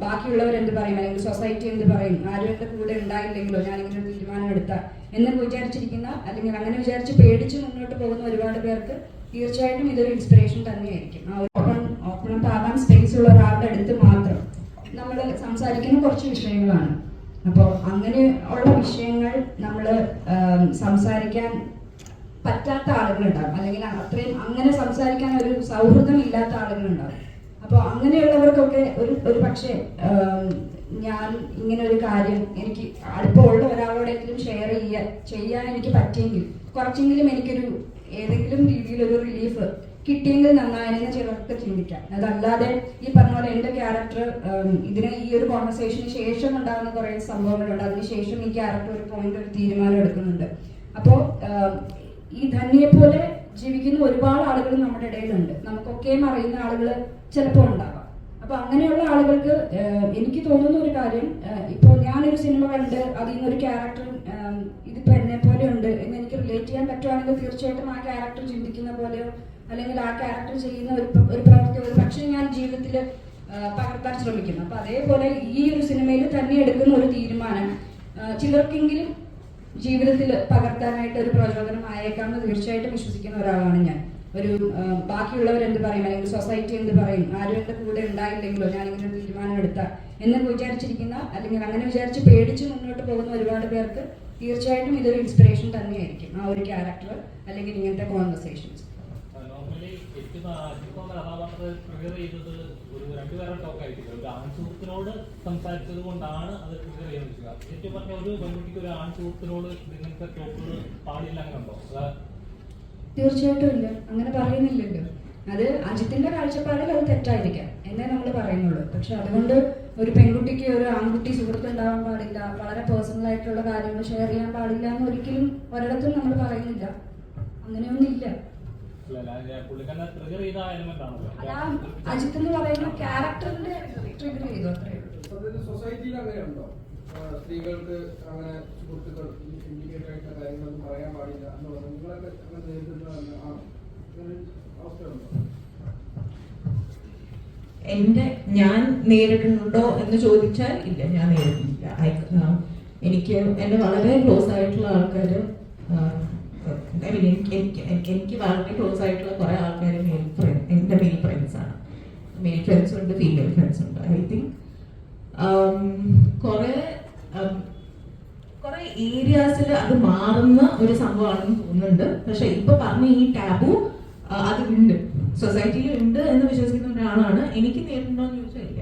ബാക്കിയുള്ളവർ എന്ത് പറയും, അല്ലെങ്കിൽ സൊസൈറ്റി എന്ത് പറയും, ആരും എൻ്റെ കൂടെ ഉണ്ടായില്ലെങ്കിലോ ഞാനിങ്ങനെ ഒരു തീരുമാനം എടുത്ത എന്ന് വിചാരിച്ചിരിക്കുന്ന, അല്ലെങ്കിൽ അങ്ങനെ വിചാരിച്ച് പേടിച്ച് മുന്നോട്ട് പോകുന്ന ഒരുപാട് പേർക്ക് തീർച്ചയായിട്ടും ഇതൊരു ഇൻസ്പിറേഷൻ തന്നെയായിരിക്കും. ആ ഓപ്പൺ അപ്പ് ആവാൻ സ്പേസ് ഉള്ള ഒരാളുടെ അടുത്ത് മാത്രം നമ്മൾ സംസാരിക്കുന്ന കുറച്ച് വിഷയങ്ങളാണ്. അപ്പോൾ അങ്ങനെ ഉള്ള വിഷയങ്ങൾ നമ്മൾ സംസാരിക്കാൻ പറ്റാത്ത ആളുകളുണ്ടാവും, അല്ലെങ്കിൽ അത്രയും അങ്ങനെ സംസാരിക്കാൻ ഒരു സൗഹൃദം ഇല്ലാത്ത ആളുകളുണ്ടാവും. അപ്പോൾ അങ്ങനെയുള്ളവർക്കൊക്കെ ഒരു പക്ഷേ ഞാൻ ഇങ്ങനെ ഒരു കാര്യം എനിക്ക് അടുപ്പമുള്ള ഒരാളോടെങ്കിലും ഷെയർ ചെയ്യാൻ എനിക്ക് പറ്റിയെങ്കിൽ കുറച്ചെങ്കിലും എനിക്കൊരു ഏതെങ്കിലും രീതിയിലൊരു റിലീഫ് കിട്ടിയെങ്കിൽ നന്നായെന്ന് ചിലർക്ക് ചിന്തിക്കാം. അതല്ലാതെ ഈ പറഞ്ഞ പോലെ എൻ്റെ ക്യാരക്ടർ ഈ ഒരു കോൺവെർസേഷന് ശേഷം ഉണ്ടാകുന്ന കുറേ സംഭവങ്ങളുണ്ട്. അതിനുശേഷം ഈ ക്യാരക്ടർ ഒരു തീരുമാനം എടുക്കുന്നുണ്ട്. അപ്പോൾ ഈ ധന്യയെ പോലെ ജീവിക്കുന്ന ഒരുപാട് ആളുകൾ നമ്മുടെ ഇടയിലുണ്ട്. നമുക്കൊക്കെയും അറിയുന്ന ആളുകൾ ചിലപ്പോൾ ഉണ്ടാവാം. അപ്പൊ അങ്ങനെയുള്ള ആളുകൾക്ക് എനിക്ക് തോന്നുന്ന ഒരു കാര്യം, ഇപ്പോൾ ഞാനൊരു സിനിമ കണ്ട് അതിൽ നിന്നൊരു ക്യാരക്ടർ ഇതിപ്പോ എന്നെ പോലെ ഉണ്ട് എന്ന് എനിക്ക് റിലേറ്റ് ചെയ്യാൻ പറ്റുവാണെങ്കിൽ തീർച്ചയായിട്ടും ആ ക്യാരക്ടർ ചിന്തിക്കുന്ന പോലെയോ അല്ലെങ്കിൽ ആ ക്യാരക്ടർ ചെയ്യുന്ന ഒരു പ്രവൃത്തി ഒരു പക്ഷേ ഞാൻ ജീവിതത്തിൽ പകർത്താൻ ശ്രമിക്കുന്നു. അപ്പൊ അതേപോലെ ഈ ഒരു സിനിമയിൽ തന്നെ എടുക്കുന്ന ഒരു തീരുമാനം ചിലർക്കെങ്കിലും ജീവിതത്തിൽ പകർത്താനായിട്ട് ഒരു പ്രചോദനം ആയേക്കാമെന്ന് തീർച്ചയായിട്ടും വിശ്വസിക്കുന്ന ഒരാളാണ് ഞാൻ. ബാക്കിയുള്ളവർ എന്ത് പറയും, അല്ലെങ്കിൽ സൊസൈറ്റി എന്ത് പറയും, ആരും എൻ്റെ കൂടെ ഉണ്ടായില്ലെങ്കിലോ ഞാനിങ്ങനെ ഒരു തീരുമാനം എടുത്ത എന്ന് വിചാരിച്ചിരിക്കുന്ന, അല്ലെങ്കിൽ അങ്ങനെ വിചാരിച്ച് പേടിച്ച് മുന്നോട്ട് പോകുന്ന ഒരുപാട് പേർക്ക് തീർച്ചയായിട്ടും ഇതൊരു ഇൻസ്പിറേഷൻ തന്നെയായിരിക്കും. ആ ഒരു ക്യാരക്ടർ അല്ലെങ്കിൽ ഇങ്ങനത്തെ കോൺവെർസേഷൻസ്. സംസാരിച്ചത് കൊണ്ടാണ് അത് ട്രിഗർ ചെയ്യുന്നത്. ഏറ്റവും പറഞ്ഞ ഒരു പെൺകുട്ടിക്ക് ഒരു ആൺസുഹൃത്തിനോട് ഇങ്ങനത്തെ ടോക്കുകൾ പാടില്ല, അങ്ങനെ ഉണ്ടോ? തീർച്ചയായിട്ടും ഇല്ല, അങ്ങനെ പറയുന്നില്ലല്ലോ. അത് അജിത്തിന്റെ കാഴ്ചപ്പാടിൽ അത് തെറ്റായിരിക്കാം എന്നേ നമ്മൾ പറയുന്നുള്ളൂ. പക്ഷെ അതുകൊണ്ട് ഒരു പെൺകുട്ടിക്ക് ഒരു ആൺകുട്ടി സുഹൃത്ത് ഉണ്ടാവാൻ പാടില്ല, വളരെ പേഴ്സണൽ ആയിട്ടുള്ള കാര്യങ്ങൾ ഷെയർ ചെയ്യാൻ പാടില്ല എന്ന് ഒരിക്കലും ഒരിടത്തും നമ്മൾ പറയുന്നില്ല. അങ്ങനെയൊന്നും ഇല്ല. അജിത്ത് എന്ന് പറയുന്ന ക്യാരക്ടറിന്റെ ട്രിഗർ ചെയ്തു, അത്രേ ഉള്ളൂ. സൊസൈറ്റിയിൽ അങ്ങനെയുണ്ടോ? സ്ത്രീകൾക്ക് അങ്ങനെ സുഹൃത്തുക്കൾ ഇൻഡിക്കേറ്റ് ആയിട്ടുള്ള കാര്യങ്ങളൊന്നും പറയാൻ പാടില്ല എന്നുള്ളത് നിങ്ങളൊക്കെ അങ്ങനെ നേരിടുന്ന അവസ്ഥയുണ്ടോ? ഞാൻ നേരിടുന്നുണ്ടോ എന്ന് ചോദിച്ചാൽ ഇല്ല, ഞാൻ നേരിടുന്നില്ല. എനിക്ക് എൻ്റെ വളരെ ക്ലോസ് ആയിട്ടുള്ള ആൾക്കാർ, എനിക്ക് വളരെ ക്ലോസ് ആയിട്ടുള്ള കുറെ ആൾക്കാർ എൻ്റെ മെയിൽ ഫ്രണ്ട്സാണ്. മെയിൽ ഫ്രണ്ട്സും ഉണ്ട്, ഫീമെയിൽ ഫ്രണ്ട്സും ഉണ്ട്. ഐ തിങ്ക് കുറെ ഏരിയാസിൽ അത് മാറുന്ന ഒരു സംഭവമാണെന്ന് തോന്നുന്നുണ്ട്. പക്ഷെ ഇപ്പൊ പറഞ്ഞ ഈ ടാബു അത് ഉണ്ട്, സൊസൈറ്റിയിൽ ഉണ്ട് എന്ന് വിശ്വസിക്കുന്ന ഒരാളാണ്. എനിക്ക് നേരിട്ടുണ്ടോ എന്ന് ചോദിച്ചാൽ ഇല്ല.